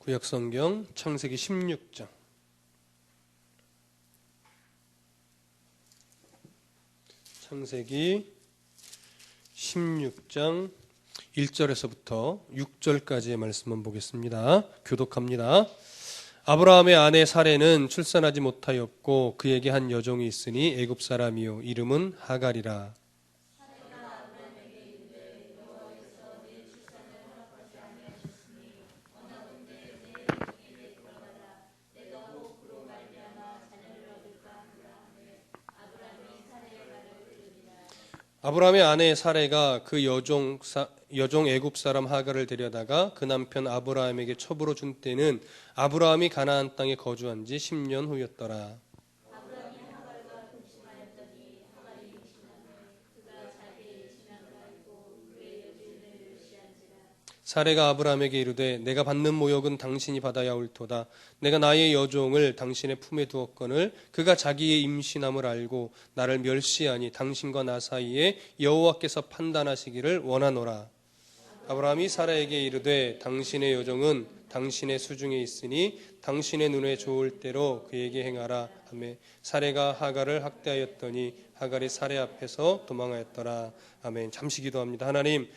구약성경 창세기 16장. 창세기 16장 1절에서부터 6절까지의 말씀을 보겠습니다. 교독합니다. 아브라함의 아내 사레는 출산하지 못하였고 그에게 한 여종이 있으니 애굽 사람이요 이름은 하갈이라. 아브라함의 아내 사레가 그 여종 애굽 사람 하갈을 데려다가 그 남편 아브라함에게 첩으로 준 때는 아브라함이 가나안 땅에 거주한 지 10년 후였더라. 사레가 아브라함에게 이르되 내가 받는 모욕은 당신이 받아야 옳도다. 내가 나의 여종을 당신의 품에 두었거늘 그가 자기의 임신함을 알고 나를 멸시하니 당신과 나 사이에 여호와께서 판단하시기를 원하노라. 아브라함이 사라에게 이르되 당신의 여종은 당신의 수중에 있으니 당신의 눈에 좋을 대로 그에게 행하라 하매 사레가 하갈을 학대하였더니 하갈이 사레 앞에서 도망하였더라. 아멘. 잠시 기도합니다. 하나님,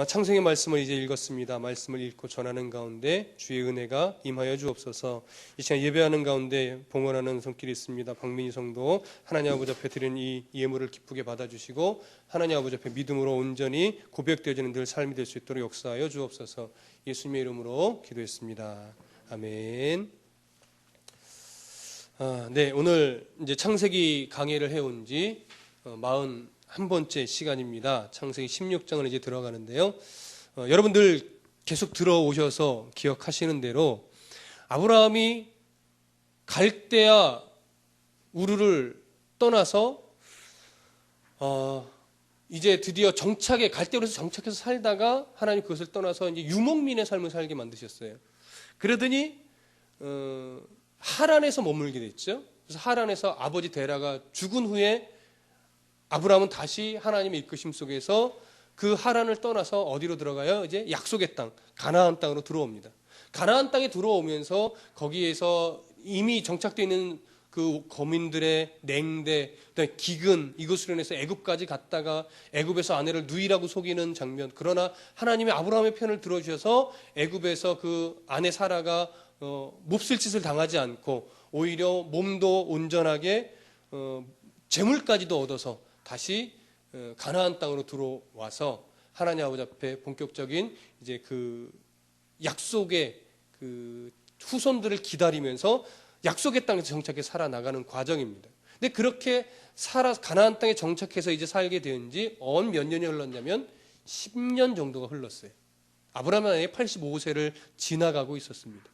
창세기 말씀을 이제 읽었습니다. 말씀을 읽고 전하는 가운데 주의 은혜가 임하여 주옵소서. 이 시간 예배하는 가운데 봉헌하는 손길이 있습니다. 박민희 성도 하나님 아버지 앞에 드리는 이 예물을 기쁘게 받아주시고 하나님 아버지 앞에 믿음으로 온전히 고백되어지는 늘 삶이 될 수 있도록 역사하여 주옵소서. 예수님의 이름으로 기도했습니다. 아멘. 네, 오늘 이제 창세기 강의를 해온 지 41번째 시간입니다. 창세기 16장을 이제 들어가는데요. 여러분들 계속 들어오셔서 기억하시는 대로 아브라함이 갈대아 우르를 떠나서 이제 드디어 갈대우르에서 정착해서 살다가 하나님 그것을 떠나서 이제 유목민의 삶을 살게 만드셨어요. 그러더니 하란에서 머물게 됐죠. 그래서 하란에서 아버지 데라가 죽은 후에 아브라함은 다시 하나님의 이끄심 속에서 그 하란을 떠나서 어디로 들어가요? 이제 약속의 땅, 가나안 땅으로 들어옵니다. 가나안 땅에 들어오면서 거기에서 이미 정착되어 있는 그 거민들의 냉대, 기근, 이것으로 인해서 애굽까지 갔다가 애굽에서 아내를 누이라고 속이는 장면. 그러나 하나님의 아브라함의 편을 들어주셔서 애굽에서 그 아내 사라가 몹쓸 짓을 당하지 않고 오히려 몸도 온전하게 재물까지도 얻어서 다시 가나안 땅으로 들어와서 하나님 아버지 앞에 본격적인 이제 그 약속의 그 후손들을 기다리면서 약속의 땅에서 정착해 살아나가는 과정입니다. 근데 그렇게 가나안 땅에 정착해서 이제 살게 된 지 몇 년이 흘렀냐면 10년 정도가 흘렀어요. 아브라함은 85세를 지나가고 있었습니다.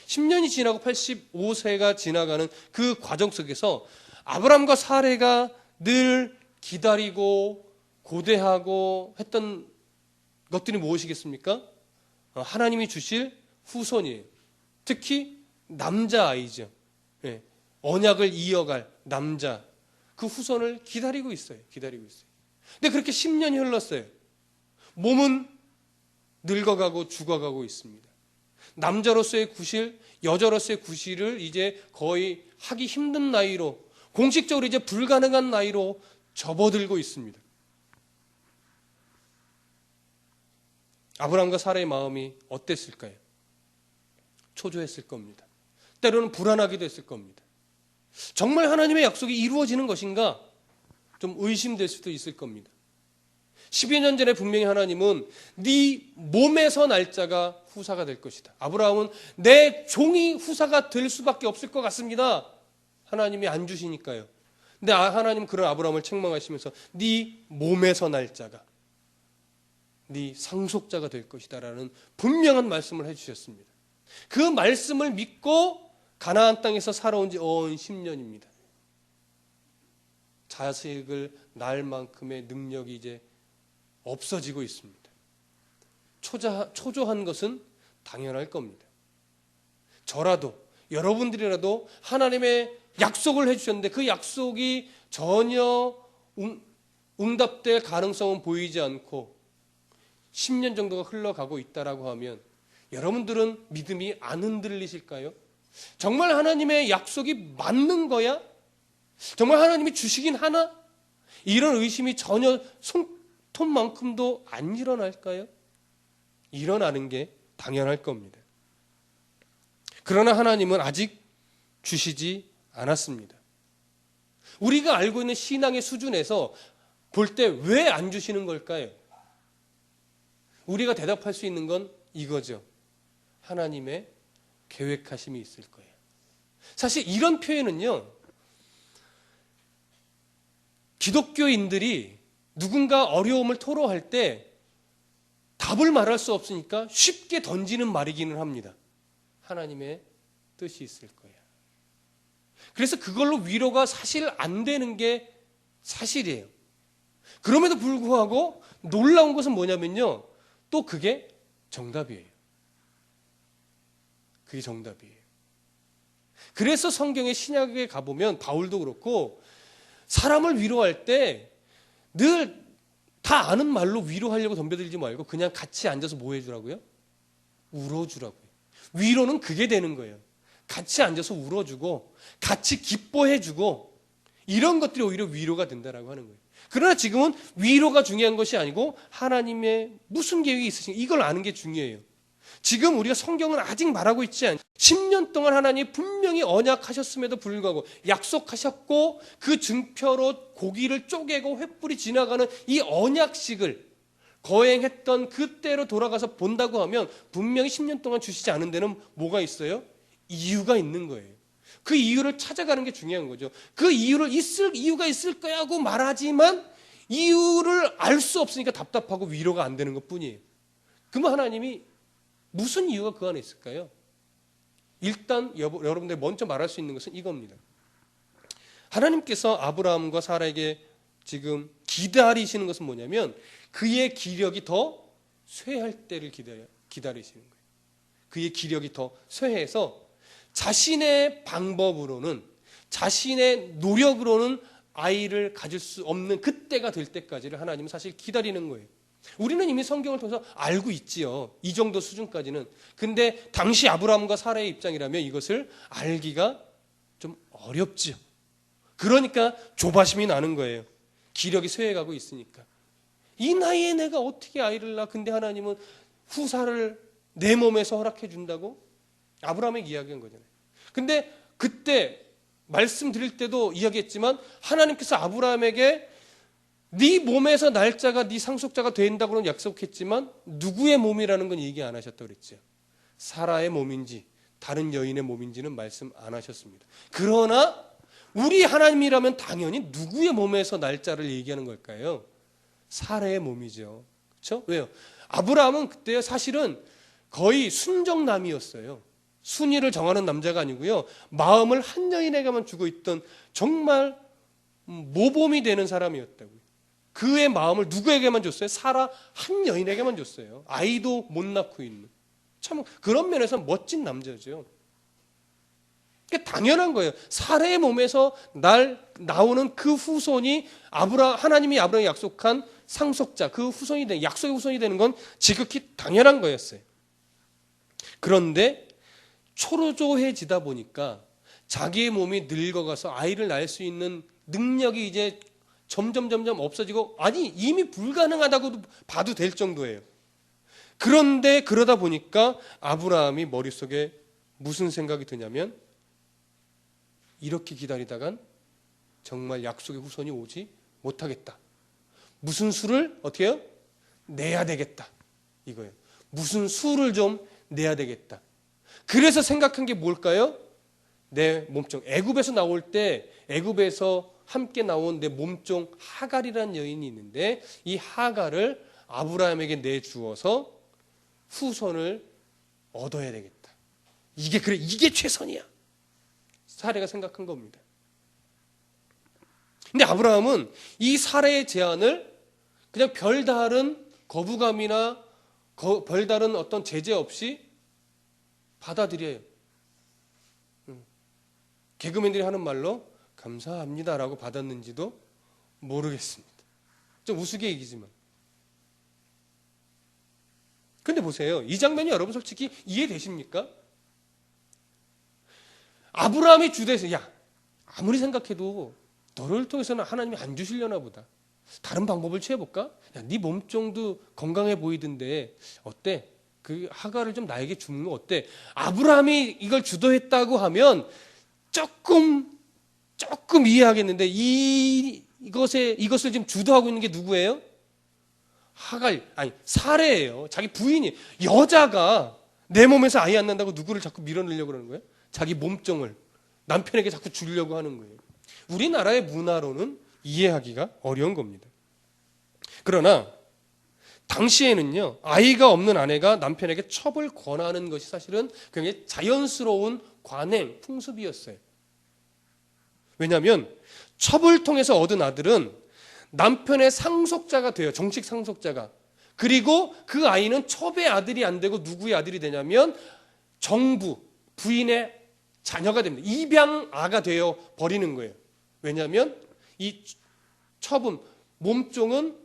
10년이 지나고 85세가 지나가는 그 과정 속에서 아브라함과 사레가 늘 기다리고 고대하고 했던 것들이 무엇이겠습니까? 하나님이 주실 후손이에요. 특히 남자아이죠. 언약을 이어갈 남자, 그 후손을 기다리고 있어요. 근데 그렇게 10년이 흘렀어요. 몸은 늙어가고 죽어가고 있습니다. 남자로서의 구실, 여자로서의 구실을 이제 거의 하기 힘든 나이로, 공식적으로 이제 불가능한 나이로 접어들고 있습니다. 아브라함과 사라의 마음이 어땠을까요? 초조했을 겁니다. 때로는 불안하기도 했을 겁니다. 정말 하나님의 약속이 이루어지는 것인가? 좀 의심될 수도 있을 겁니다. 10여 년 전에 분명히 하나님은 네 몸에서 날짜가 후사가 될 것이다. 아브라함은 내 종이 후사가 될 수밖에 없을 것 같습니다. 하나님이 안 주시니까요. 근데 하나님은 그런 아브라함을 책망하시면서 네 몸에서 날짜가 네 상속자가 될 것이다 라는 분명한 말씀을 해주셨습니다. 그 말씀을 믿고 가나안 땅에서 살아온 지 10년입니다. 자식을 낳을 만큼의 능력이 이제 없어지고 있습니다. 초조한 것은 당연할 겁니다. 저라도 여러분들이라도 하나님의 약속을 해주셨는데 그 약속이 전혀 응답될 가능성은 보이지 않고 10년 정도가 흘러가고 있다라고 하면 여러분들은 믿음이 안 흔들리실까요? 정말 하나님의 약속이 맞는 거야? 정말 하나님이 주시긴 하나? 이런 의심이 전혀 손톱만큼도 안 일어날까요? 일어나는 게 당연할 겁니다. 그러나 하나님은 아직 주시지 않았습니다. 우리가 알고 있는 신앙의 수준에서 볼 때 왜 안 주시는 걸까요? 우리가 대답할 수 있는 건 이거죠. 하나님의 계획하심이 있을 거예요. 사실 이런 표현은요, 기독교인들이 누군가 어려움을 토로할 때 답을 말할 수 없으니까 쉽게 던지는 말이기는 합니다. 하나님의 뜻이 있을 거야. 그래서 그걸로 위로가 사실 안 되는 게 사실이에요. 그럼에도 불구하고 놀라운 것은 뭐냐면요, 또 그게 정답이에요. 그게 정답이에요. 그래서 성경의 신약에 가보면 바울도 그렇고 사람을 위로할 때 늘 다 아는 말로 위로하려고 덤벼들지 말고 그냥 같이 앉아서 뭐 해주라고요? 울어주라고요. 위로는 그게 되는 거예요. 같이 앉아서 울어주고 같이 기뻐해주고 이런 것들이 오히려 위로가 된다라고 하는 거예요. 그러나 지금은 위로가 중요한 것이 아니고 하나님의 무슨 계획이 있으신가 이걸 아는 게 중요해요. 지금 우리가 성경은 아직 말하고 있지 않죠. 10년 동안 하나님이 분명히 언약하셨음에도 불구하고 약속하셨고 그 증표로 고기를 쪼개고 횃불이 지나가는 이 언약식을 거행했던 그때로 돌아가서 본다고 하면 분명히 10년 동안 주시지 않은 데는 뭐가 있어요? 이유가 있는 거예요. 그 이유를 찾아가는 게 중요한 거죠. 그 이유가 있을 거야 하고 말하지만 이유를 알 수 없으니까 답답하고 위로가 안 되는 것 뿐이에요. 그러면 하나님이 무슨 이유가 그 안에 있을까요? 일단 여러분들 먼저 말할 수 있는 것은 이겁니다. 하나님께서 아브라함과 사라에게 지금 기다리시는 것은 뭐냐면 그의 기력이 더 쇠할 때를 기다리시는 거예요. 그의 기력이 더 쇠해서 자신의 방법으로는 자신의 노력으로는 아이를 가질 수 없는 그때가 될 때까지를 하나님은 사실 기다리는 거예요. 우리는 이미 성경을 통해서 알고 있지요. 이 정도 수준까지는. 근데 당시 아브라함과 사라의 입장이라면 이것을 알기가 좀 어렵지요. 그러니까 조바심이 나는 거예요. 기력이 쇠해가고 있으니까. 이 나이에 내가 어떻게 아이를 낳아? 근데 하나님은 후사를 내 몸에서 허락해 준다고? 아브라함에게 이야기한 거잖아요. 근데 그때 말씀드릴 때도 이야기했지만 하나님께서 아브라함에게 네 몸에서 날짜가 네 상속자가 된다고는 약속했지만 누구의 몸이라는 건 얘기 안 하셨다고 그랬죠. 사라의 몸인지 다른 여인의 몸인지는 말씀 안 하셨습니다. 그러나 우리 하나님이라면 당연히 누구의 몸에서 날짜를 얘기하는 걸까요? 사라의 몸이죠. 그렇죠? 왜요? 아브라함은 그때 사실은 거의 순정남이었어요. 순위를 정하는 남자가 아니고요. 마음을 한 여인에게만 주고 있던 정말 모범이 되는 사람이었다고요. 그의 마음을 누구에게만 줬어요? 사라 한 여인에게만 줬어요. 아이도 못 낳고 있는. 참 그런 면에서 멋진 남자죠. 그게 당연한 거예요. 사라의 몸에서 나오는 그 후손이 하나님이 아브라함에 약속한 상속자, 그 후손이 되는 약속의 후손이 되는 건 지극히 당연한 거였어요. 그런데 초조해지다 보니까 자기의 몸이 늙어가서 아이를 낳을 수 있는 능력이 이제 점점 없어지고 아니 이미 불가능하다고도 봐도 될 정도예요. 그런데 그러다 보니까 아브라함이 머릿속에 무슨 생각이 드냐면 이렇게 기다리다간 정말 약속의 후손이 오지 못하겠다. 무슨 수를 어떻게 해요? 내야 되겠다. 이거예요. 무슨 수를 좀 내야 되겠다. 그래서 생각한 게 뭘까요? 내 몸종. 애굽에서 나올 때 애굽에서 함께 나온 내 몸종 하갈이라는 여인이 있는데 이 하갈을 아브라함에게 내주어서 후손을 얻어야 되겠다. 이게 최선이야. 사례가 생각한 겁니다. 근데 아브라함은 이 사례의 제안을 그냥 별다른 거부감이나 별다른 어떤 제재 없이 받아들여요. 개그맨들이 하는 말로 감사합니다라고 받았는지도 모르겠습니다. 좀 우스개 얘기지만. 근데 보세요. 이 장면이 여러분 솔직히 이해되십니까? 아브라함이 주도해서 야, 아무리 생각해도 너를 통해서는 하나님이 안 주시려나 보다. 다른 방법을 취해볼까? 야, 네 몸종도 건강해 보이던데 어때? 그 하가를 좀 나에게 주는 거 어때? 아브라함이 이걸 주도했다고 하면 조금 이해하겠는데 이것을 지금 주도하고 있는 게 누구예요? 사레예요. 자기 부인이. 여자가 내 몸에서 아이 안 난다고 누구를 자꾸 밀어넣으려고 그러는 거예요? 자기 몸종을 남편에게 자꾸 주려고 하는 거예요. 우리나라의 문화로는 이해하기가 어려운 겁니다. 그러나 당시에는요, 아이가 없는 아내가 남편에게 첩을 권하는 것이 사실은 굉장히 자연스러운 관행, 풍습이었어요. 왜냐하면 첩을 통해서 얻은 아들은 남편의 상속자가 돼요. 정식 상속자가. 그리고 그 아이는 첩의 아들이 안 되고 누구의 아들이 되냐면 정부, 부인의 자녀가 됩니다. 입양아가 되어 버리는 거예요. 왜냐하면 이 첩은, 몸종은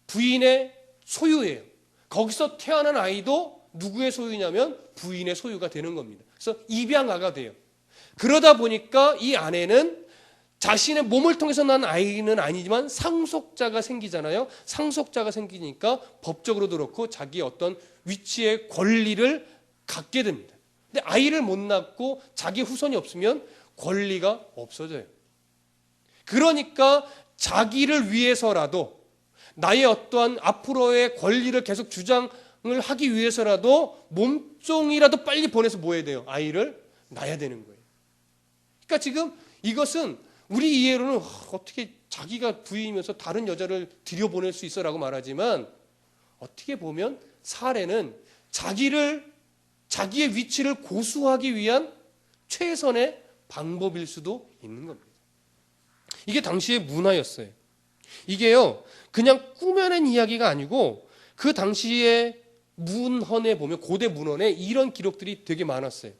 부인의 소유예요. 거기서 태어난 아이도 누구의 소유냐면 부인의 소유가 되는 겁니다. 그래서 입양아가 돼요. 그러다 보니까 이 아내는 자신의 몸을 통해서 난 아이는 아니지만 상속자가 생기잖아요. 상속자가 생기니까 법적으로도 그렇고 자기의 어떤 위치의 권리를 갖게 됩니다. 근데 아이를 못 낳고 자기 후손이 없으면 권리가 없어져요. 그러니까 자기를 위해서라도 나의 어떠한 앞으로의 권리를 계속 주장을 하기 위해서라도 몸종이라도 빨리 보내서 뭐 해야 돼요? 아이를 낳아야 되는 거예요. 그러니까 지금 이것은 우리 이해로는 어떻게 자기가 부인이면서 다른 여자를 들여보낼 수 있어라고 말하지만 어떻게 보면 사례는 자기의 위치를 고수하기 위한 최선의 방법일 수도 있는 겁니다. 이게 당시의 문화였어요. 이게요, 그냥 꾸며낸 이야기가 아니고 그 당시의 문헌에 보면 고대 문헌에 이런 기록들이 되게 많았어요.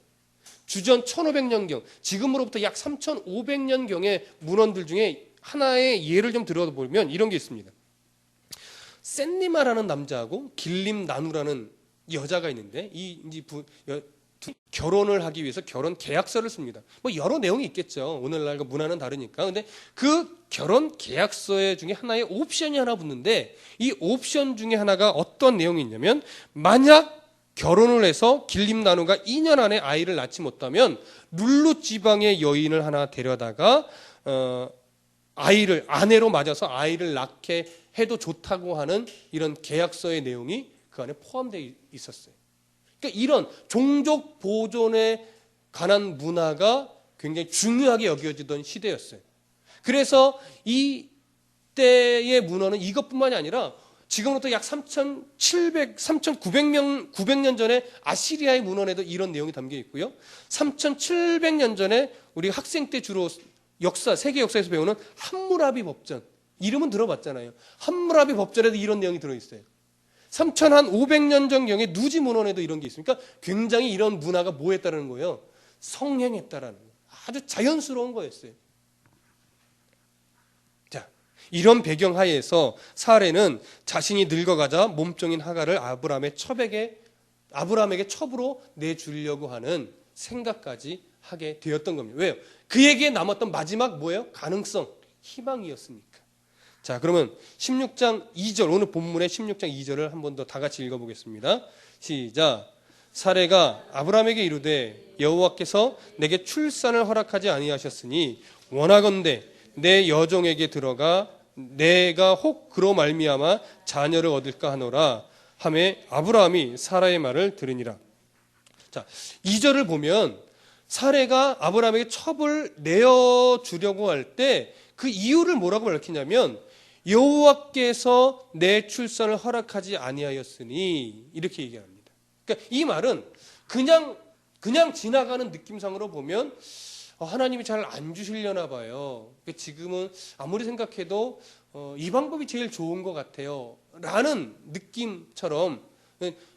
주전 1500년경, 지금으로부터 약 3500년경의 문헌들 중에 하나의 예를 좀 들어보면 이런 게 있습니다. 샌니마라는 남자하고 길림나누라는 여자가 있는데 결혼을 하기 위해서 결혼 계약서를 씁니다. 뭐 여러 내용이 있겠죠. 오늘날과 문화는 다르니까. 근데 그 결혼 계약서 중에 하나의 옵션이 하나 붙는데 이 옵션 중에 하나가 어떤 내용이 있냐면 만약 결혼을 해서 길림나누가 2년 안에 아이를 낳지 못하면 룰루 지방의 여인을 하나 데려다가 아내로 맞아서 아이를 낳게 해도 좋다고 하는 이런 계약서의 내용이 그 안에 포함되어 있었어요. 그러니까 이런 종족 보존에 관한 문화가 굉장히 중요하게 여겨지던 시대였어요. 그래서 이 때의 문화는 이것뿐만이 아니라 지금부터 약 3,900년 전에 아시리아의 문헌에도 이런 내용이 담겨 있고요. 3,700년 전에 우리 학생 때 주로 세계 역사에서 배우는 함무라비 법전, 이름은 들어봤잖아요. 함무라비 법전에도 이런 내용이 들어있어요. 3,500년 전경에 누지 문헌에도 이런 게 있으니까 굉장히 이런 문화가 뭐 했다는 거예요? 성행했다라는 거예요. 아주 자연스러운 거였어요. 자, 이런 배경 하에서 사레는 자신이 늙어가자 몸종인 하가를 아브라함에게 첩으로 내주려고 하는 생각까지 하게 되었던 겁니다. 왜요? 그에게 남았던 마지막 뭐예요? 가능성, 희망이었으니까. 자, 그러면 16장 2절, 오늘 본문의 16장 2절을 한 번 더 다 같이 읽어보겠습니다. 시작. 사레가 아브라함에게 이르되 여호와께서 내게 출산을 허락하지 아니하셨으니 원하건대 내 여종에게 들어가 내가 혹 그로 말미암아 자녀를 얻을까 하노라 하매 아브라함이 사라의 말을 들으니라. 자, 2절을 보면 사레가 아브라함에게 첩을 내어주려고 할 때 그 이유를 뭐라고 밝히냐면 여호와께서 내 출산을 허락하지 아니하였으니 이렇게 얘기합니다. 그러니까 이 말은 그냥 지나가는 느낌상으로 보면 하나님이 잘 안 주시려나 봐요. 지금은 아무리 생각해도 이 방법이 제일 좋은 것 같아요 라는 느낌처럼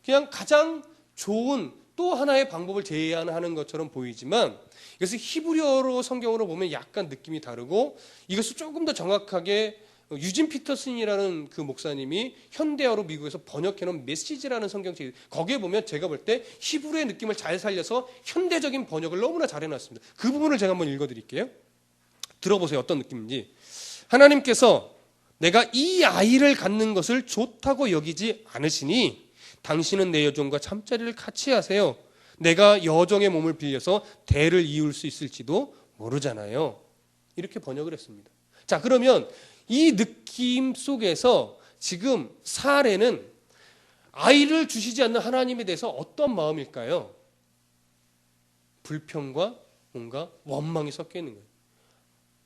그냥 가장 좋은 또 하나의 방법을 제안하는 것처럼 보이지만 이것을 히브리어로 성경으로 보면 약간 느낌이 다르고 이것을 조금 더 정확하게 유진 피터슨이라는 그 목사님이 현대어로 미국에서 번역해놓은 메시지라는 성경책, 거기에 보면 제가 볼 때 히브리의 느낌을 잘 살려서 현대적인 번역을 너무나 잘 해놨습니다. 그 부분을 제가 한번 읽어드릴게요. 들어보세요. 어떤 느낌인지. 하나님께서 내가 이 아이를 갖는 것을 좋다고 여기지 않으시니 당신은 내 여종과 잠자리를 같이 하세요. 내가 여종의 몸을 빌려서 대를 이을 수 있을지도 모르잖아요. 이렇게 번역을 했습니다. 자, 그러면 이 느낌 속에서 지금 사례는 아이를 주시지 않는 하나님에 대해서 어떤 마음일까요? 불평과 뭔가 원망이 섞여 있는 거예요.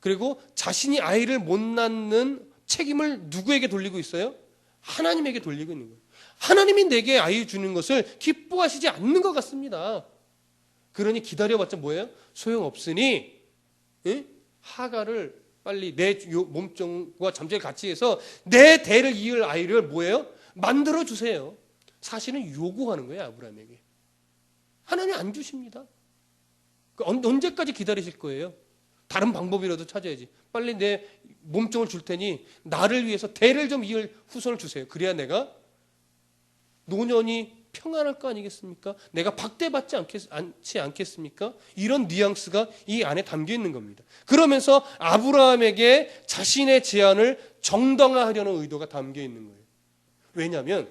그리고 자신이 아이를 못 낳는 책임을 누구에게 돌리고 있어요? 하나님에게 돌리고 있는 거예요. 하나님이 내게 아이 주는 것을 기뻐하시지 않는 것 같습니다. 그러니 기다려봤자 뭐예요? 소용없으니 하가를 빨리 내 몸종과 잠자리 같이 해서 내 대를 이을 아이를 뭐예요? 만들어 주세요. 사실은 요구하는 거예요, 아브라함에게. 하나님이 안 주십니다. 언제까지 기다리실 거예요? 다른 방법이라도 찾아야지. 빨리 내 몸종을 줄 테니 나를 위해서 대를 좀 이을 후손을 주세요. 그래야 내가 노년이 평안할 거 아니겠습니까? 내가 박대받지 않지 않겠습니까? 이런 뉘앙스가 이 안에 담겨 있는 겁니다. 그러면서 아브라함에게 자신의 제안을 정당화하려는 의도가 담겨 있는 거예요. 왜냐하면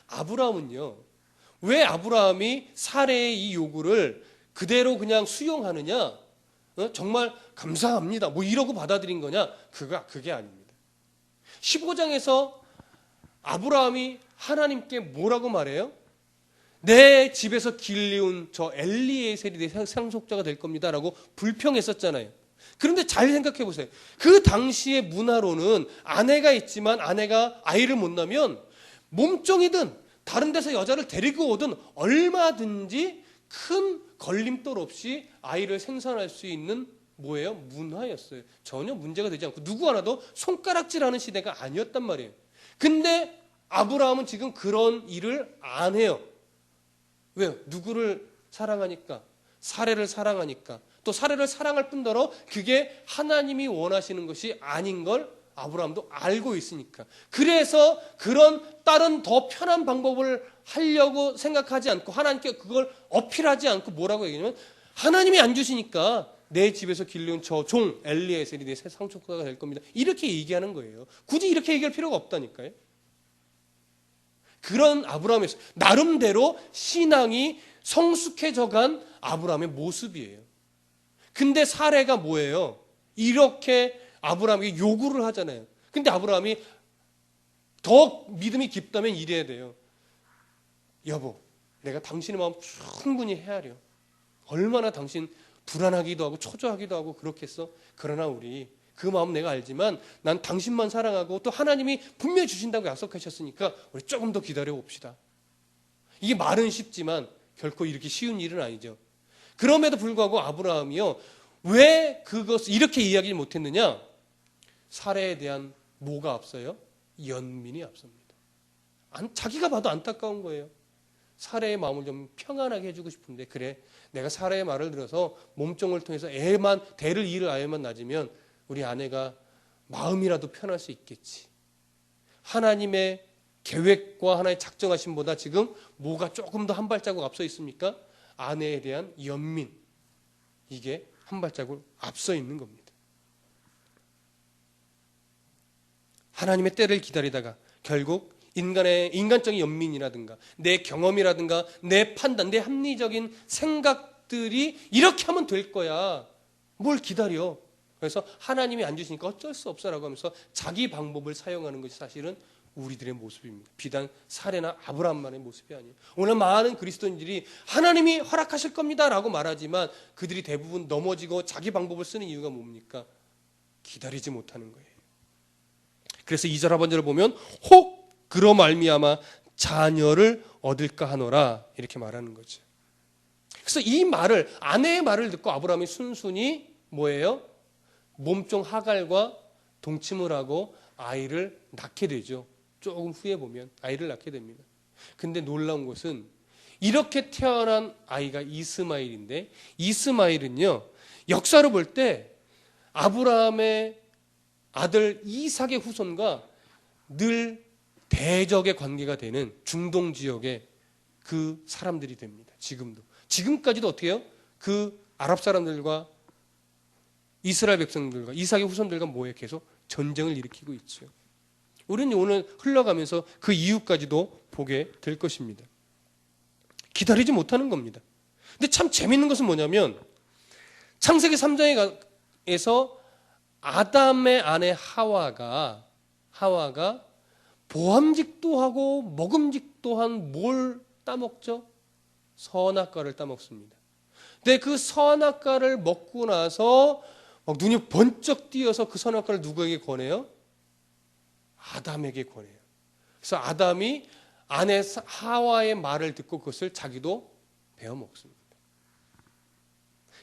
아브라함은요, 왜 아브라함이 사례의 이 요구를 그대로 그냥 수용하느냐? 정말 감사합니다. 뭐 이러고 받아들인 거냐? 그게 아닙니다. 15장에서 아브라함이 하나님께 뭐라고 말해요? 내 집에서 길리운 저 엘리에셀이 내 상속자가 될 겁니다 라고 불평했었잖아요. 그런데 잘 생각해 보세요. 그 당시의 문화로는 아내가 있지만 아내가 아이를 못 낳으면 몸종이든 다른 데서 여자를 데리고 오든 얼마든지 큰 걸림돌 없이 아이를 생산할 수 있는 뭐예요? 문화였어요. 전혀 문제가 되지 않고 누구 하나도 손가락질하는 시대가 아니었단 말이에요. 근데 아브라함은 지금 그런 일을 안 해요. 왜요? 누구를 사랑하니까, 사례를 사랑하니까, 또 사례를 사랑할 뿐더러 그게 하나님이 원하시는 것이 아닌 걸 아브라함도 알고 있으니까. 그래서 그런 다른 더 편한 방법을 하려고 생각하지 않고 하나님께 그걸 어필하지 않고 뭐라고 얘기하냐면 하나님이 안 주시니까 내 집에서 길러온 저 종 엘리에셀이 내 새 상속자가 될 겁니다. 이렇게 얘기하는 거예요. 굳이 이렇게 얘기할 필요가 없다니까요. 그런 아브라함의 나름대로 신앙이 성숙해져간 아브라함의 모습이에요. 근데 사례가 뭐예요? 이렇게 아브라함에게 요구를 하잖아요. 근데 아브라함이 더 믿음이 깊다면 이래야 돼요. 여보, 내가 당신의 마음 충분히 헤아려. 얼마나 당신 불안하기도 하고 초조하기도 하고 그렇겠어. 그러나 우리 그 마음 내가 알지만 난 당신만 사랑하고 또 하나님이 분명히 주신다고 약속하셨으니까 우리 조금 더 기다려 봅시다. 이게 말은 쉽지만 결코 이렇게 쉬운 일은 아니죠. 그럼에도 불구하고 아브라함이요, 왜 그것을 이렇게 이야기 못했느냐? 사례에 대한 뭐가 앞서요? 연민이 앞섭니다. 자기가 봐도 안타까운 거예요. 사례의 마음을 좀 평안하게 해주고 싶은데, 그래, 내가 사례의 말을 들어서 몸종을 통해서 대를 이을 아이만 낳으면 우리 아내가 마음이라도 편할 수 있겠지. 하나님의 계획과 하나의 작정하심보다 지금 뭐가 조금 더 한 발자국 앞서 있습니까? 아내에 대한 연민, 이게 한 발자국 앞서 있는 겁니다. 하나님의 때를 기다리다가 결국 인간적인 연민이라든가 내 경험이라든가 내 판단, 내 합리적인 생각들이 이렇게 하면 될 거야. 뭘 기다려. 그래서 하나님이 안 주시니까 어쩔 수 없어라고 하면서 자기 방법을 사용하는 것이 사실은 우리들의 모습입니다. 비단 사례나 아브라함만의 모습이 아니에요. 오늘 많은 그리스도인들이 하나님이 허락하실 겁니다 라고 말하지만 그들이 대부분 넘어지고 자기 방법을 쓰는 이유가 뭡니까? 기다리지 못하는 거예요. 그래서 2절 하반절을 보면 혹 그로 말미암아 자녀를 얻을까 하노라 이렇게 말하는 거죠. 그래서 이 말을, 아내의 말을 듣고 아브라함이 순순히 뭐예요? 몸종 하갈과 동침을 하고 아이를 낳게 되죠. 조금 후에 보면 아이를 낳게 됩니다. 근데 놀라운 것은 이렇게 태어난 아이가 이스마엘인데, 이스마엘은요 역사로 볼 때 아브라함의 아들 이삭의 후손과 늘 대적의 관계가 되는 중동 지역의 그 사람들이 됩니다. 지금까지도 어떻게 해요? 그 아랍 사람들과 이스라엘 백성들과 이삭의 후손들과 뭐에 계속 전쟁을 일으키고 있죠. 우리는 오늘 흘러가면서 그 이유까지도 보게 될 것입니다. 기다리지 못하는 겁니다. 근데 참 재밌는 것은 뭐냐면 창세기 3장에서 아담의 아내 하와가 보암직도 하고 먹음직도 한 뭘 따먹죠? 선악과를 따먹습니다. 근데 그 선악과를 먹고 나서 막 눈이 번쩍 띄어서 그 선악과를 누구에게 권해요? 아담에게 권해요. 그래서 아담이 아내 하와의 말을 듣고 그것을 자기도 베어 먹습니다.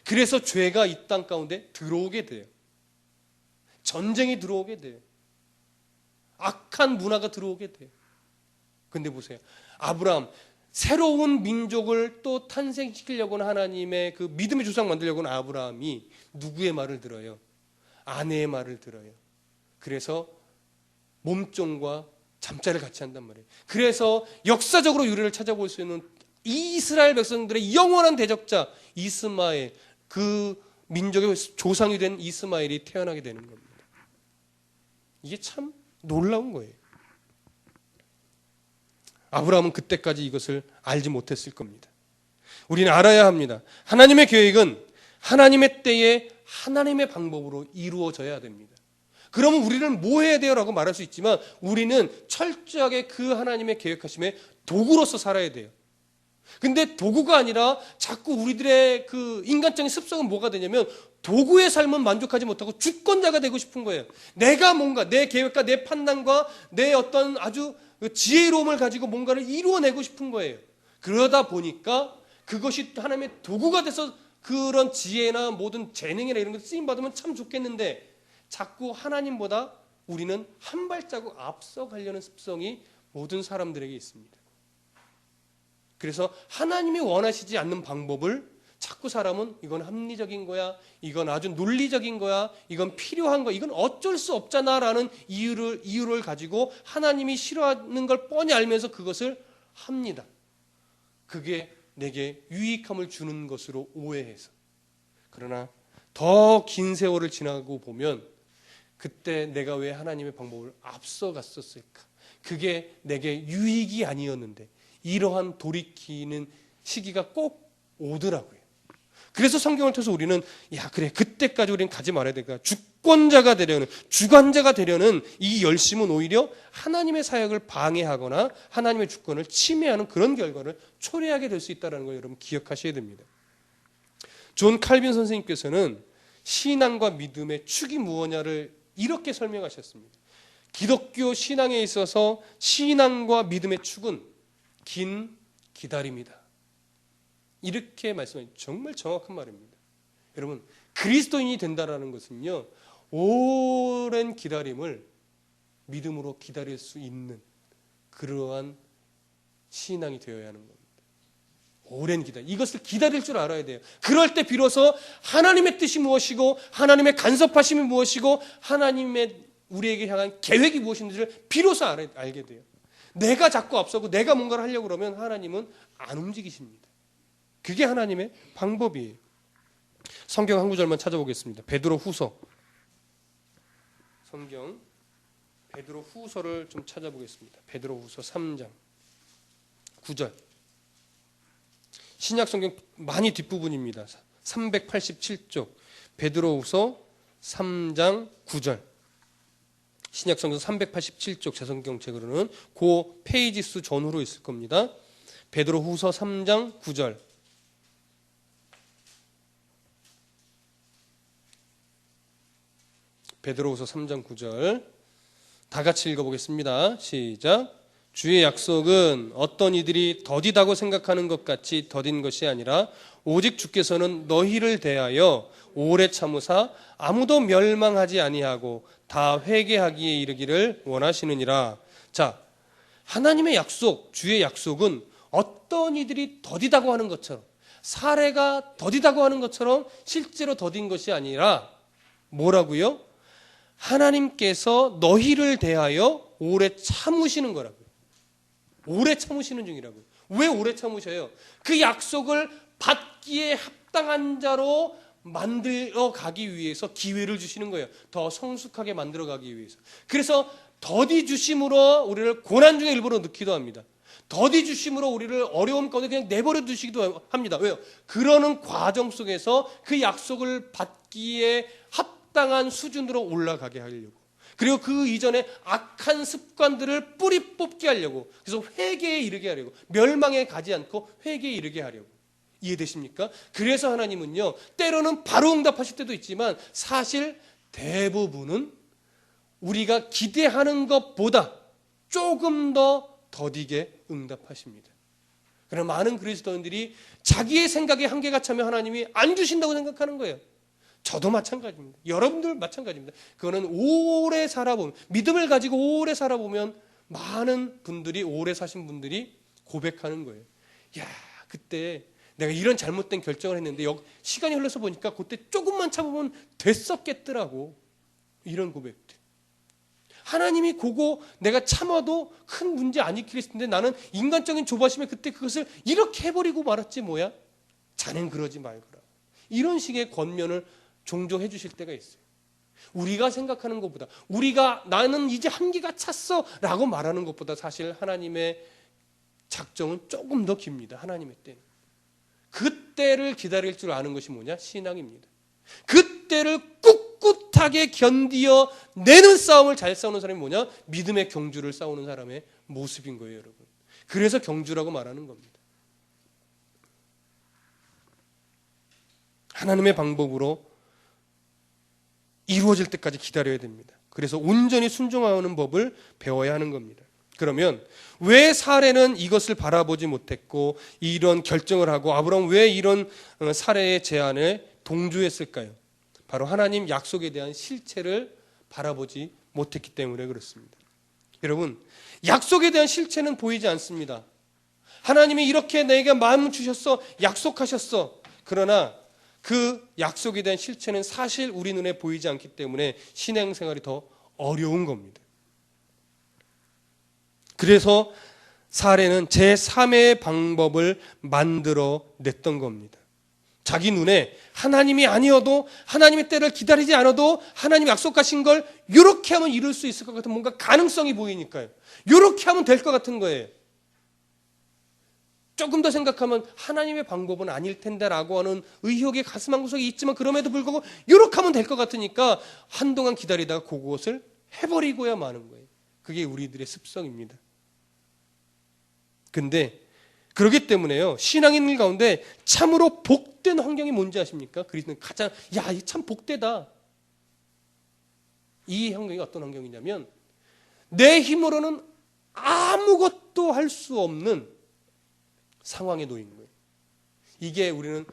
그래서 죄가 이 땅 가운데 들어오게 돼요. 전쟁이 들어오게 돼요. 악한 문화가 들어오게 돼요. 근데 보세요. 아브라함, 새로운 민족을 또 탄생시키려고는 하나님의 그 믿음의 조상 만들려고는 아브라함이 누구의 말을 들어요? 아내의 말을 들어요. 그래서 몸종과 잠자를 같이 한단 말이에요. 그래서 역사적으로 유래를 찾아볼 수 있는 이스라엘 백성들의 영원한 대적자 이스마엘, 그 민족의 조상이 된 이스마엘이 태어나게 되는 겁니다. 이게 참 놀라운 거예요. 아브라함은 그때까지 이것을 알지 못했을 겁니다. 우리는 알아야 합니다. 하나님의 계획은 하나님의 때에 하나님의 방법으로 이루어져야 됩니다. 그러면 우리는 뭐 해야 돼요? 라고 말할 수 있지만 우리는 철저하게 그 하나님의 계획하심에 도구로서 살아야 돼요. 근데 도구가 아니라 자꾸 우리들의 그 인간적인 습성은 뭐가 되냐면 도구의 삶은 만족하지 못하고 주권자가 되고 싶은 거예요. 내가 뭔가 내 계획과 내 판단과 내 어떤 아주 지혜로움을 가지고 뭔가를 이루어내고 싶은 거예요. 그러다 보니까 그것이 하나님의 도구가 돼서 그런 지혜나 모든 재능이나 이런 것 쓰임받으면 참 좋겠는데 자꾸 하나님보다 우리는 한 발자국 앞서 가려는 습성이 모든 사람들에게 있습니다. 그래서 하나님이 원하시지 않는 방법을 자꾸 사람은 이건 합리적인 거야, 이건 아주 논리적인 거야, 이건 필요한 거야, 이건 어쩔 수 없잖아라는 이유를 가지고 하나님이 싫어하는 걸 뻔히 알면서 그것을 합니다. 그게 내게 유익함을 주는 것으로 오해해서. 그러나 더 긴 세월을 지나고 보면 그때 내가 왜 하나님의 방법을 앞서갔었을까? 그게 내게 유익이 아니었는데 이러한 돌이키는 시기가 꼭 오더라고요. 그래서 성경을 통해서 우리는 그래 그때까지 우리는 가지 말아야 되니까 주권자가 되려는 주관자가 되려는 이 열심은 오히려 하나님의 사역을 방해하거나 하나님의 주권을 침해하는 그런 결과를 초래하게 될 수 있다는 걸 여러분 기억하셔야 됩니다. 존 칼빈 선생님께서는 신앙과 믿음의 축이 무엇냐를 이렇게 설명하셨습니다. 기독교 신앙에 있어서 신앙과 믿음의 축은 긴 기다림이다. 이렇게 말씀하신 정말 정확한 말입니다. 여러분 그리스도인이 된다라는 것은요 오랜 기다림을 믿음으로 기다릴 수 있는 그러한 신앙이 되어야 하는 겁니다. 오랜 기다림, 이것을 기다릴 줄 알아야 돼요. 그럴 때 비로소 하나님의 뜻이 무엇이고 하나님의 간섭하심이 무엇이고 하나님의 우리에게 향한 계획이 무엇인지를 비로소 알게 돼요. 내가 자꾸 앞서고 내가 뭔가를 하려고 그러면 하나님은 안 움직이십니다. 그게 하나님의 방법이에요. 성경 한 구절만 찾아보겠습니다. 베드로 후서. 성경 베드로 후서를 좀 찾아보겠습니다. 베드로 후서 3장 9절. 신약 성경 많이 뒷부분입니다. 387쪽. 베드로 후서 3장 9절. 신약 성경 387쪽 제 성경책으로는 그 페이지 수 전후로 있을 겁니다. 베드로 후서 3장 9절. 베드로후서 3장 9절 다 같이 읽어보겠습니다. 시작. 주의 약속은 어떤 이들이 더디다고 생각하는 것 같이 더딘 것이 아니라 오직 주께서는 너희를 대하여 오래 참으사 아무도 멸망하지 아니하고 다 회개하기에 이르기를 원하시느니라. 자, 하나님의 약속, 주의 약속은 어떤 이들이 더디다고 하는 것처럼 사례가 더디다고 하는 것처럼 실제로 더딘 것이 아니라 뭐라고요? 하나님께서 너희를 대하여 오래 참으시는 거라고요. 오래 참으시는 중이라고요. 왜 오래 참으셔요? 그 약속을 받기에 합당한 자로 만들어 가기 위해서 기회를 주시는 거예요. 더 성숙하게 만들어 가기 위해서. 그래서 더디 주심으로 우리를 고난 중에 일부러 넣기도 합니다. 더디 주심으로 우리를 어려움 가운데 그냥 내버려 두시기도 합니다. 왜요? 그러는 과정 속에서 그 약속을 받기에 합당한 수준으로 올라가게 하려고. 그리고 그 이전에 악한 습관들을 뿌리 뽑게 하려고. 그래서 회개에 이르게 하려고. 멸망에 가지 않고 회개에 이르게 하려고. 이해되십니까? 그래서 하나님은요, 때로는 바로 응답하실 때도 있지만 사실 대부분은 우리가 기대하는 것보다 조금 더 더디게 응답하십니다. 그러나 많은 그리스도인들이 자기의 생각에 한계가 차면 하나님이 안 주신다고 생각하는 거예요. 저도 마찬가지입니다. 여러분들 마찬가지입니다. 그거는 오래 살아보면, 믿음을 가지고 오래 살아보면 많은 분들이, 오래 사신 분들이 고백하는 거예요. 야, 그때 내가 이런 잘못된 결정을 했는데 시간이 흘러서 보니까 그때 조금만 참으면 됐었겠더라고. 이런 고백들. 하나님이 그거 내가 참아도 큰 문제 안 일으킬 텐데 나는 인간적인 조바심에 그때 그것을 이렇게 해버리고 말았지 뭐야? 자넨 그러지 말거라. 이런 식의 권면을 종종 해주실 때가 있어요. 우리가 생각하는 것보다, 우리가 나는 이제 한계가 찼어 라고 말하는 것보다 사실 하나님의 작정은 조금 더 깁니다. 하나님의 때는. 그때를 기다릴 줄 아는 것이 뭐냐? 신앙입니다. 그때를 꿋꿋하게 견디어 내는 싸움을 잘 싸우는 사람이 뭐냐? 믿음의 경주를 싸우는 사람의 모습인 거예요, 여러분. 그래서 경주라고 말하는 겁니다. 하나님의 방법으로 이루어질 때까지 기다려야 됩니다. 그래서 온전히 순종하는 법을 배워야 하는 겁니다. 그러면 왜 사례는 이것을 바라보지 못했고 이런 결정을 하고 아브라함은 왜 이런 사례의 제안에 동조했을까요? 바로 하나님 약속에 대한 실체를 바라보지 못했기 때문에 그렇습니다. 여러분, 약속에 대한 실체는 보이지 않습니다. 하나님이 이렇게 내게 마음을 주셨어, 약속하셨어. 그러나 그 약속에 대한 실체는 사실 우리 눈에 보이지 않기 때문에 신앙생활이 더 어려운 겁니다. 그래서 사례는 제3의 방법을 만들어 냈던 겁니다. 자기 눈에 하나님이 아니어도, 하나님의 때를 기다리지 않아도 하나님 약속하신 걸 이렇게 하면 이룰 수 있을 것 같은 뭔가 가능성이 보이니까요. 이렇게 하면 될 것 같은 거예요. 조금 더 생각하면 하나님의 방법은 아닐 텐데라고 하는 의혹의 가슴 한구석이 있지만 그럼에도 불구하고 이렇게 하면 될 것 같으니까 한동안 기다리다가 그것을 해버리고야 마는 거예요. 그게 우리들의 습성입니다. 근데 그렇기 때문에요, 신앙인들 가운데 참으로 복된 환경이 뭔지 아십니까? 그리스도는 가장, 야, 이 참 복되다. 이 환경이 어떤 환경이냐면 내 힘으로는 아무것도 할 수 없는 상황에 놓인 거예요. 이게 우리는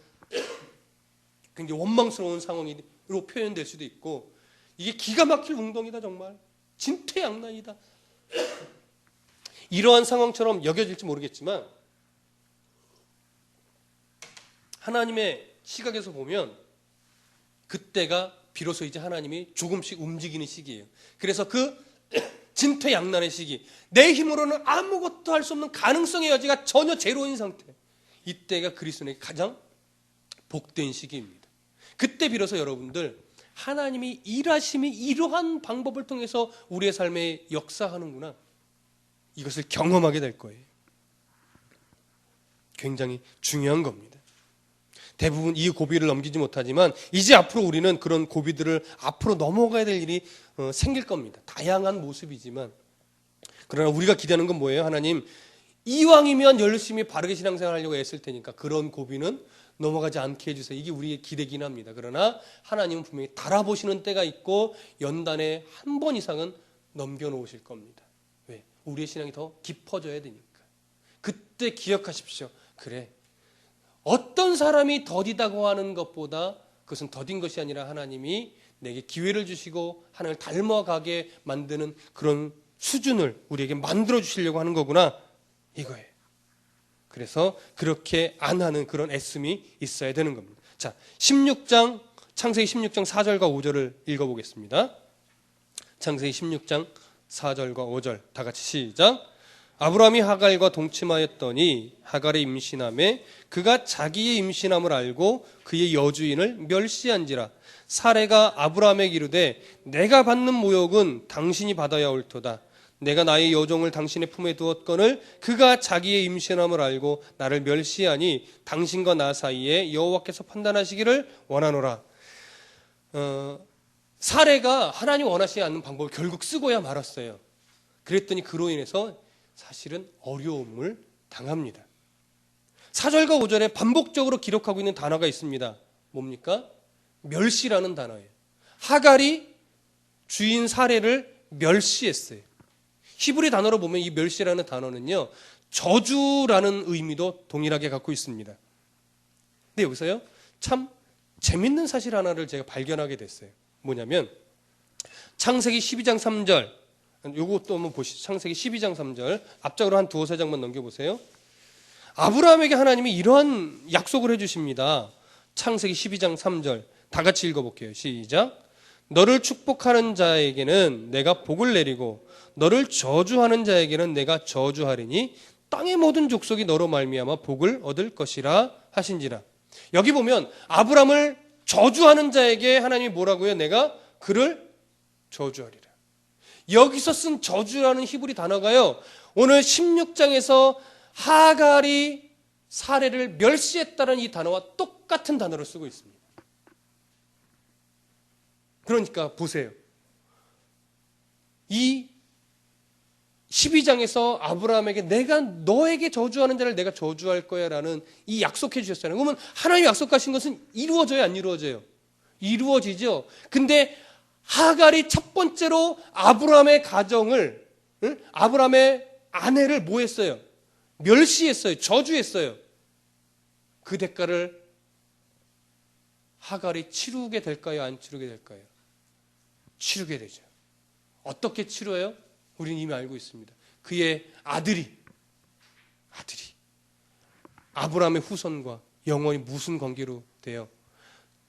굉장히 원망스러운 상황으로 표현될 수도 있고, 이게 기가 막힐 웅덩이다, 정말 진퇴양난이다, 이러한 상황처럼 여겨질지 모르겠지만 하나님의 시각에서 보면 그때가 비로소 이제 하나님이 조금씩 움직이는 시기예요. 그래서 그 진퇴양난의 시기, 내 힘으로는 아무것도 할 수 없는 가능성의 여지가 전혀 제로인 상태, 이때가 그리스도인에게 가장 복된 시기입니다. 그때 비로소 여러분들 하나님이 일하심이 이러한 방법을 통해서 우리의 삶에 역사하는구나, 이것을 경험하게 될 거예요. 굉장히 중요한 겁니다. 대부분 이 고비를 넘기지 못하지만 이제 앞으로 우리는 그런 고비들을 앞으로 넘어가야 될 일이 생길 겁니다. 다양한 모습이지만, 그러나 우리가 기대하는 건 뭐예요? 하나님, 이왕이면 열심히 바르게 신앙생활하려고 애쓸 테니까 그런 고비는 넘어가지 않게 해주세요. 이게 우리의 기대긴 합니다. 그러나 하나님은 분명히 달아보시는 때가 있고 연단에 한 번 이상은 넘겨놓으실 겁니다. 왜? 우리의 신앙이 더 깊어져야 되니까. 그때 기억하십시오. 그래, 어떤 사람이 더디다고 하는 것보다 그것은 더딘 것이 아니라 하나님이 내게 기회를 주시고 하나님을 닮아가게 만드는 그런 수준을 우리에게 만들어 주시려고 하는 거구나, 이거예요. 그래서 그렇게 안 하는 그런 애씀이 있어야 되는 겁니다. 자, 16장, 창세기 16장 4절과 5절을 읽어보겠습니다. 창세기 16장 4절과 5절 다 같이 시작. 아브라함이 하갈과 동침하였더니 하갈의 임신함에 그가 자기의 임신함을 알고 그의 여주인을 멸시한지라. 사레가 아브라함에게 이르되 내가 받는 모욕은 당신이 받아야 옳도다. 내가 나의 여종을 당신의 품에 두었거늘 그가 자기의 임신함을 알고 나를 멸시하니 당신과 나 사이에 여호와께서 판단하시기를 원하노라. 사레가 하나님 원하시지 않는 방법을 결국 쓰고야 말았어요. 그랬더니 그로 인해서 사실은 어려움을 당합니다. 4절과 5절에 반복적으로 기록하고 있는 단어가 있습니다. 뭡니까? 멸시라는 단어예요. 하갈이 주인 사레를 멸시했어요. 히브리 단어로 보면 이 멸시라는 단어는요, 저주라는 의미도 동일하게 갖고 있습니다. 근데 여기서요, 참 재밌는 사실 하나를 제가 발견하게 됐어요. 뭐냐면 창세기 12장 3절, 요것도 한번 보시죠. 창세기 12장 3절 앞쪽으로 한 두어 세 장만 넘겨보세요. 아브라함에게 하나님이 이러한 약속을 해주십니다. 창세기 12장 3절 다 같이 읽어볼게요. 시작. 너를 축복하는 자에게는 내가 복을 내리고 너를 저주하는 자에게는 내가 저주하리니 땅의 모든 족속이 너로 말미암아 복을 얻을 것이라 하신지라. 여기 보면 아브라함을 저주하는 자에게 하나님이 뭐라고요? 내가 그를 저주하리라. 여기서 쓴 저주라는 히브리 단어가요, 오늘 16장에서 하갈이 사레를 멸시했다는 이 단어와 똑같은 단어를 쓰고 있습니다. 그러니까 보세요. 이 12장에서 아브라함에게 내가 너에게 저주하는 자를 내가 저주할 거야 라는 이 약속해 주셨잖아요. 그러면 하나님이 약속하신 것은 이루어져요, 안 이루어져요? 이루어지죠. 근데 하갈이 첫 번째로 아브라함의 가정을, 아브라함의 아내를 뭐 했어요? 멸시했어요. 저주했어요. 그 대가를 하갈이 치르게 될까요? 안 치르게 될까요? 치르게 되죠. 어떻게 치러요? 우리는 이미 알고 있습니다. 그의 아들이 아브라함의 후손과 영원히 무슨 관계로 돼요?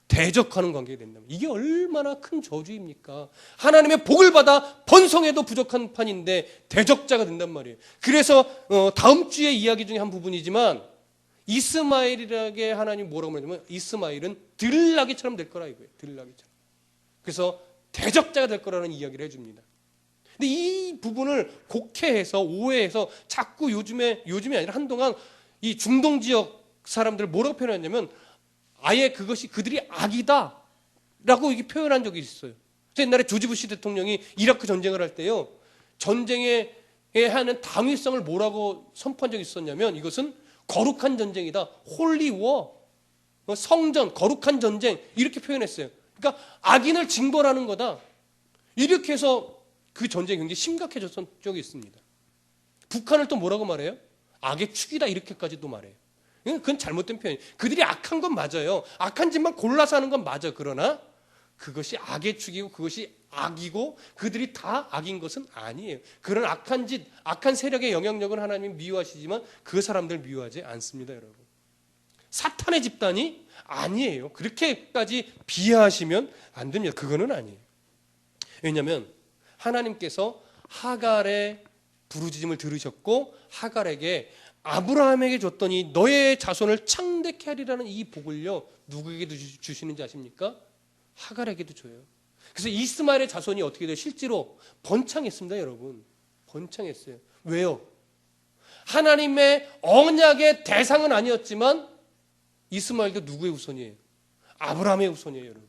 대적하는 관계가 된다면 이게 얼마나 큰 저주입니까? 하나님의 복을 받아 번성해도 부족한 판인데 대적자가 된단 말이에요. 그래서 다음 주에 이야기 중에 한 부분이지만 이스마엘이라게 하나님 뭐라고 말하냐면 이스마엘은 들나귀처럼 될 거라 이거예요. 들나귀처럼. 그래서 대적자가 될 거라는 이야기를 해줍니다. 근데 이 부분을 곡해해서 오해해서 자꾸 요즘이 아니라 한동안 이 중동 지역 사람들을 뭐라고 표현했냐면 아예 그것이 그들이 악이다 라고 이게 표현한 적이 있어요. 그래서 옛날에 조지 부시 대통령이 이라크 전쟁을 할 때요, 전쟁에 하는 당위성을 뭐라고 선포한 적이 있었냐면 이것은 거룩한 전쟁이다. 홀리워, 성전, 거룩한 전쟁 이렇게 표현했어요. 그러니까 악인을 징벌하는 거다. 이렇게 해서 그 전쟁이 굉장히 심각해졌던 적이 있습니다. 북한을 또 뭐라고 말해요? 악의 축이다 이렇게까지도 말해요. 그건 잘못된 표현이에요. 그들이 악한 건 맞아요. 악한 짓만 골라서 하는 건 맞아. 그러나 그것이 악의 축이고 그것이 악이고 그들이 다 악인 것은 아니에요. 그런 악한 짓, 악한 세력의 영향력은 하나님이 미워하시지만 그 사람들 미워하지 않습니다, 여러분. 사탄의 집단이 아니에요. 그렇게까지 비하하시면 안 됩니다. 그거는 아니에요. 왜냐하면 하나님께서 하갈의 부르짖음을 들으셨고 하갈에게 아브라함에게 줬더니 너의 자손을 창대케 하리라는 이 복을요, 누구에게 주시는지 아십니까? 하갈에게도 줘요. 그래서 이스마엘의 자손이 어떻게 돼요? 실제로 번창했습니다, 여러분. 번창했어요. 왜요? 하나님의 언약의 대상은 아니었지만 이스마엘도 누구의 후손이에요? 아브라함의 후손이에요, 여러분.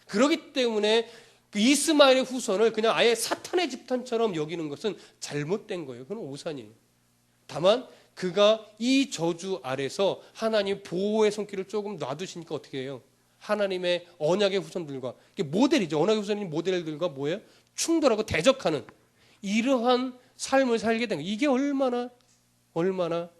그렇기 때문에 그 이스마엘의 후손을 그냥 아예 사탄의 집단처럼 여기는 것은 잘못된 거예요. 그건 오산이에요. 다만 그가 이 저주 아래서 하나님 보호의 손길을 조금 놔두시니까 어떻게 해요? 하나님의 언약의 후손들과, 이게 모델이죠. 언약의 후손인 모델들과 뭐예요? 충돌하고 대적하는 이러한 삶을 살게 된 거예요. 이게 얼마나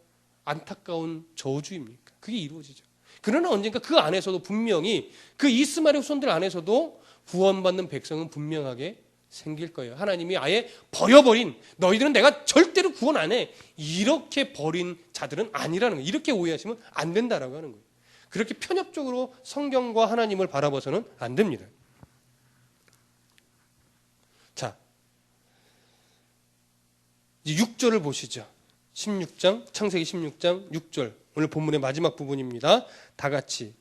안타까운 저주입니까? 그게 이루어지죠. 그러나 언젠가 그 안에서도 분명히 그 이스마엘의 후손들 안에서도 구원받는 백성은 분명하게 생길 거예요. 하나님이 아예 버려버린, 너희들은 내가 절대로 구원 안 해, 이렇게 버린 자들은 아니라는 거예요. 이렇게 오해하시면 안 된다라고 하는 거예요. 그렇게 편협적으로 성경과 하나님을 바라봐서는 안 됩니다. 자, 이제 6절을 보시죠. 16장, 창세기 16장 6절. 오늘 본문의 마지막 부분입니다. 다 같이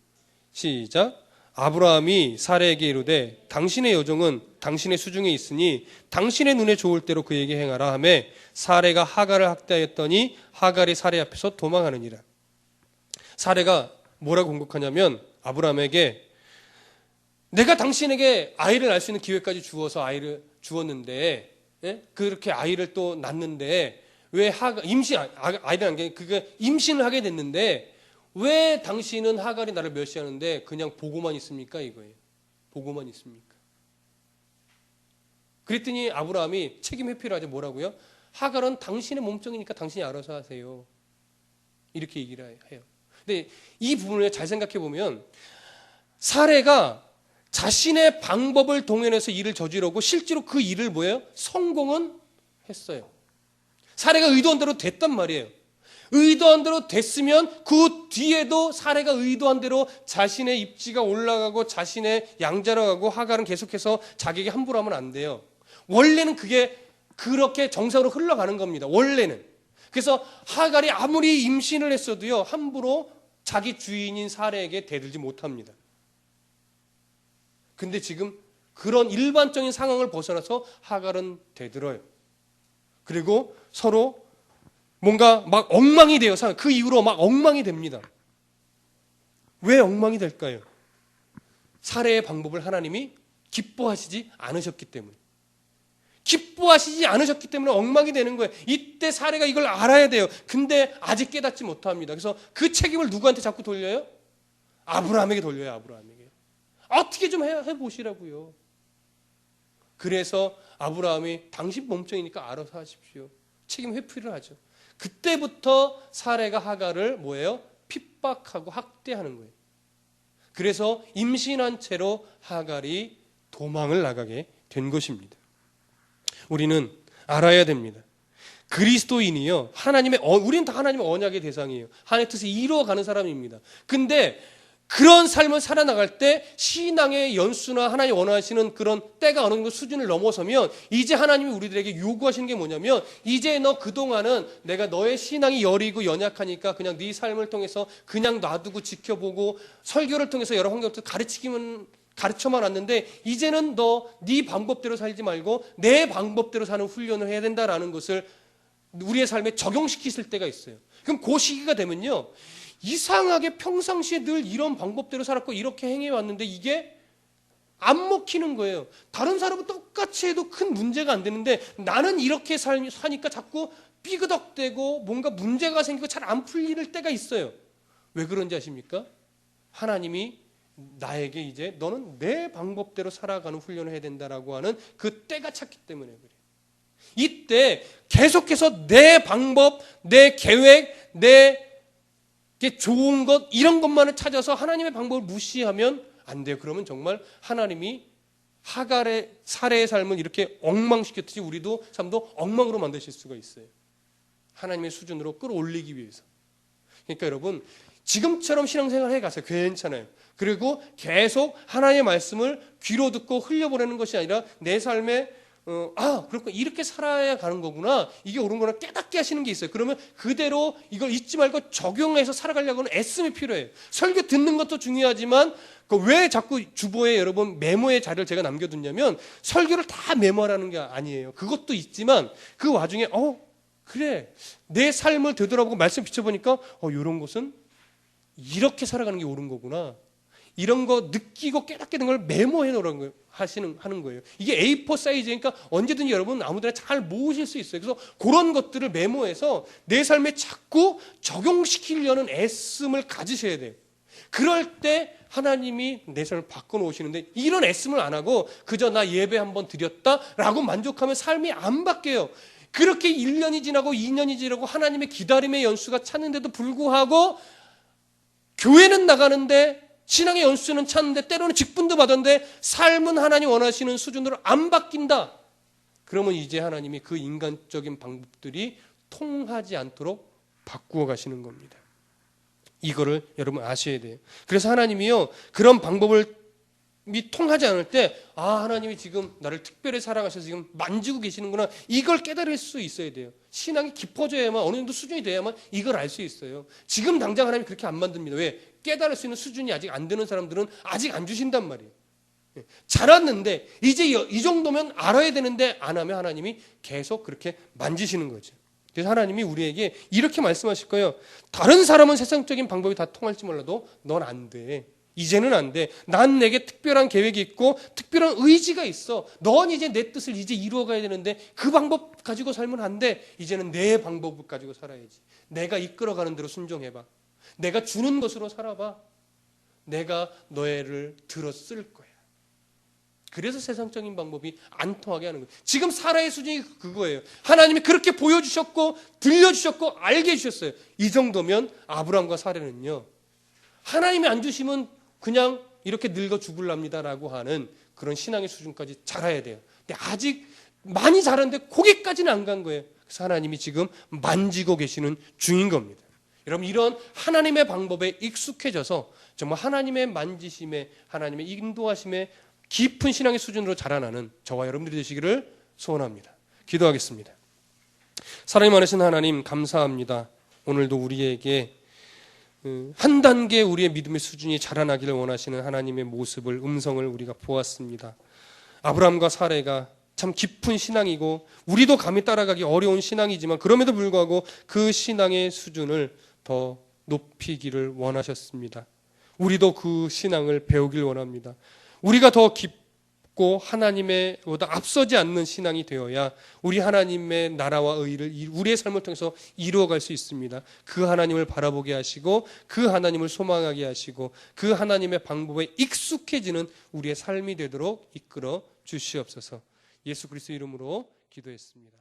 시작. 아브라함이 사라에게 이르되 당신의 여종은 당신의 수중에 있으니 당신의 눈에 좋을 대로 그에게 행하라 하며 사라가 하갈을 학대하였더니 하갈이 사라 앞에서 도망하느니라. 사라가 뭐라고 공격하냐면 아브라함에게 내가 당신에게 아이를 낳을 수 있는 기회까지 주어서 아이를 주었는데, 그렇게 아이를 또 낳는데 왜 아이를 낳은 게 그게 임신을 하게 됐는데 왜 당신은 하갈이 나를 멸시하는데 그냥 보고만 있습니까? 이거예요. 보고만 있습니까? 그랬더니 아브라함이 책임 회피를 하죠. 뭐라고요? 하갈은 당신의 몸종이니까 당신이 알아서 하세요. 이렇게 얘기를 해요. 근데 이 부분을 잘 생각해 보면 사라가 자신의 방법을 동원해서 일을 저지르고 실제로 그 일을 뭐예요? 성공은 했어요. 사라가 의도한 대로 됐단 말이에요. 의도한 대로 됐으면 그 뒤에도 사라가 의도한 대로 자신의 입지가 올라가고 자신의 양자로 가고 하갈은 계속해서 자기에게 함부로 하면 안 돼요. 원래는 그게 그렇게 정상으로 흘러가는 겁니다. 원래는. 그래서 하갈이 아무리 임신을 했어도요, 함부로 자기 주인인 사라에게 대들지 못합니다. 근데 지금 그런 일반적인 상황을 벗어나서 하갈은 대들어요. 그리고 서로 뭔가 막 엉망이 돼요. 그 이후로 막 엉망이 됩니다. 왜 엉망이 될까요? 사라의 방법을 하나님이 기뻐하시지 않으셨기 때문에. 기뻐하시지 않으셨기 때문에 엉망이 되는 거예요. 이때 사라가 이걸 알아야 돼요. 근데 아직 깨닫지 못합니다. 그래서 그 책임을 누구한테 자꾸 돌려요? 아브라함에게 돌려요. 아브라함에게. 어떻게 좀 해보시라고요. 그래서 아브라함이 당신 몸종이니까 알아서 하십시오. 책임 회피를 하죠. 그때부터 사라가 하갈을 뭐예요? 핍박하고 학대하는 거예요. 그래서 임신한 채로 하갈이 도망을 나가게 된 것입니다. 우리는 알아야 됩니다. 그리스도인이요, 우리는 다 하나님의 언약의 대상이에요. 하나님의 뜻을 이루어가는 사람입니다. 근데 그런 삶을 살아나갈 때 신앙의 연수나 하나님이 원하시는 그런 때가 어느 정도 수준을 넘어서면 이제 하나님이 우리들에게 요구하시는 게 뭐냐면 이제 너 그동안은 내가 너의 신앙이 여리고 연약하니까 그냥 네 삶을 통해서 그냥 놔두고 지켜보고 설교를 통해서 여러 환경을 가르쳐만 왔는데 이제는 너 네 방법대로 살지 말고 내 방법대로 사는 훈련을 해야 된다라는 것을 우리의 삶에 적용시키실 때가 있어요. 그럼 그 시기가 되면요, 이상하게 평상시에 늘 이런 방법대로 살았고 이렇게 행해왔는데 이게 안 먹히는 거예요. 다른 사람은 똑같이 해도 큰 문제가 안 되는데 나는 이렇게 사니까 자꾸 삐그덕대고 뭔가 문제가 생기고 잘 안 풀릴 때가 있어요. 왜 그런지 아십니까? 하나님이 나에게 이제 너는 내 방법대로 살아가는 훈련을 해야 된다라고 하는 그 때가 찼기 때문에 그래요. 이때 계속해서 내 방법, 내 계획, 내 좋은 것 이런 것만을 찾아서 하나님의 방법을 무시하면 안 돼요. 그러면 정말 하나님이 하갈의 사라의 삶을 이렇게 엉망시켰듯이 우리도 삶도 엉망으로 만드실 수가 있어요. 하나님의 수준으로 끌어올리기 위해서. 그러니까 여러분 지금처럼 신앙생활 해가세요. 괜찮아요. 그리고 계속 하나님의 말씀을 귀로 듣고 흘려보내는 것이 아니라 내 삶에 그렇구나. 이렇게 살아야 가는 거구나. 이게 옳은 거나 깨닫게 하시는 게 있어요. 그러면 그대로 이걸 잊지 말고 적용해서 살아가려고는 애씀이 필요해요. 설교 듣는 것도 중요하지만 왜 자꾸 주보에 여러분 메모의 자료를 제가 남겨뒀냐면 설교를 다 메모하라는 게 아니에요. 그것도 있지만 그 와중에 그래. 내 삶을 되돌아보고 말씀 비춰보니까 이런 것은 이렇게 살아가는 게 옳은 거구나. 이런 거 느끼고 깨닫게 된 걸 메모해 놓으라는 거예요. 하는 거예요. 이게 A4 사이즈니까 언제든지 여러분 아무데나 잘 모으실 수 있어요. 그래서 그런 것들을 메모해서 내 삶에 자꾸 적용시키려는 애씀을 가지셔야 돼요. 그럴 때 하나님이 내 삶을 바꿔놓으시는데 이런 애씀을 안 하고 그저 나 예배 한번 드렸다라고 만족하면 삶이 안 바뀌어요. 그렇게 1년이 지나고 2년이 지나고 하나님의 기다림의 연수가 찼는데도 불구하고 교회는 나가는데 신앙의 연수는 찾는데 때로는 직분도 받았는데 삶은 하나님 원하시는 수준으로 안 바뀐다. 그러면 이제 하나님이 그 인간적인 방법들이 통하지 않도록 바꾸어 가시는 겁니다. 이거를 여러분 아셔야 돼요. 그래서 하나님이요 그런 방법을 통하지 않을 때 하나님이 지금 나를 특별히 사랑하셔서 지금 만지고 계시는구나 이걸 깨달을 수 있어야 돼요. 신앙이 깊어져야만 어느 정도 수준이 돼야만 이걸 알 수 있어요. 지금 당장 하나님이 그렇게 안 만듭니다. 왜? 깨달을 수 있는 수준이 아직 안 되는 사람들은 아직 안 주신단 말이에요. 자랐는데 이제 이 정도면 알아야 되는데 안 하면 하나님이 계속 그렇게 만지시는 거죠. 그래서 하나님이 우리에게 이렇게 말씀하실 거예요. 다른 사람은 세상적인 방법이 다 통할지 몰라도 넌 안 돼. 이제는 안 돼. 난 내게 특별한 계획이 있고 특별한 의지가 있어. 넌 이제 내 뜻을 이제 이루어가야 되는데 그 방법 가지고 살면 안 돼. 이제는 내 방법을 가지고 살아야지. 내가 이끌어가는 대로 순종해봐. 내가 주는 것으로 살아봐. 내가 너희를 들어 쓸 거야. 그래서 세상적인 방법이 안 통하게 하는 거예요. 지금 사라의 수준이 그거예요. 하나님이 그렇게 보여주셨고 들려주셨고 알게 해주셨어요. 이 정도면 아브라함과 사라는요. 하나님이 안 주시면 그냥 이렇게 늙어 죽을랍니다라고 하는 그런 신앙의 수준까지 자라야 돼요. 근데 아직 많이 자랐는데 거기까지는 안 간 거예요. 그래서 하나님이 지금 만지고 계시는 중인 겁니다. 여러분 이런 하나님의 방법에 익숙해져서 정말 하나님의 만지심에 하나님의 인도하심에 깊은 신앙의 수준으로 자라나는 저와 여러분들이 되시기를 소원합니다. 기도하겠습니다. 사랑이 많으신 하나님 감사합니다. 오늘도 우리에게 한 단계 우리의 믿음의 수준이 자라나기를 원하시는 하나님의 모습을 음성을 우리가 보았습니다. 아브라함과 사레가 참 깊은 신앙이고 우리도 감히 따라가기 어려운 신앙이지만 그럼에도 불구하고 그 신앙의 수준을 더 높이기를 원하셨습니다. 우리도 그 신앙을 배우길 원합니다. 우리가 더 깊고 하나님의 보다 앞서지 않는 신앙이 되어야 우리 하나님의 나라와 의를 우리의 삶을 통해서 이루어갈 수 있습니다. 그 하나님을 바라보게 하시고 그 하나님을 소망하게 하시고 그 하나님의 방법에 익숙해지는 우리의 삶이 되도록 이끌어 주시옵소서. 예수 그리스도 이름으로 기도했습니다.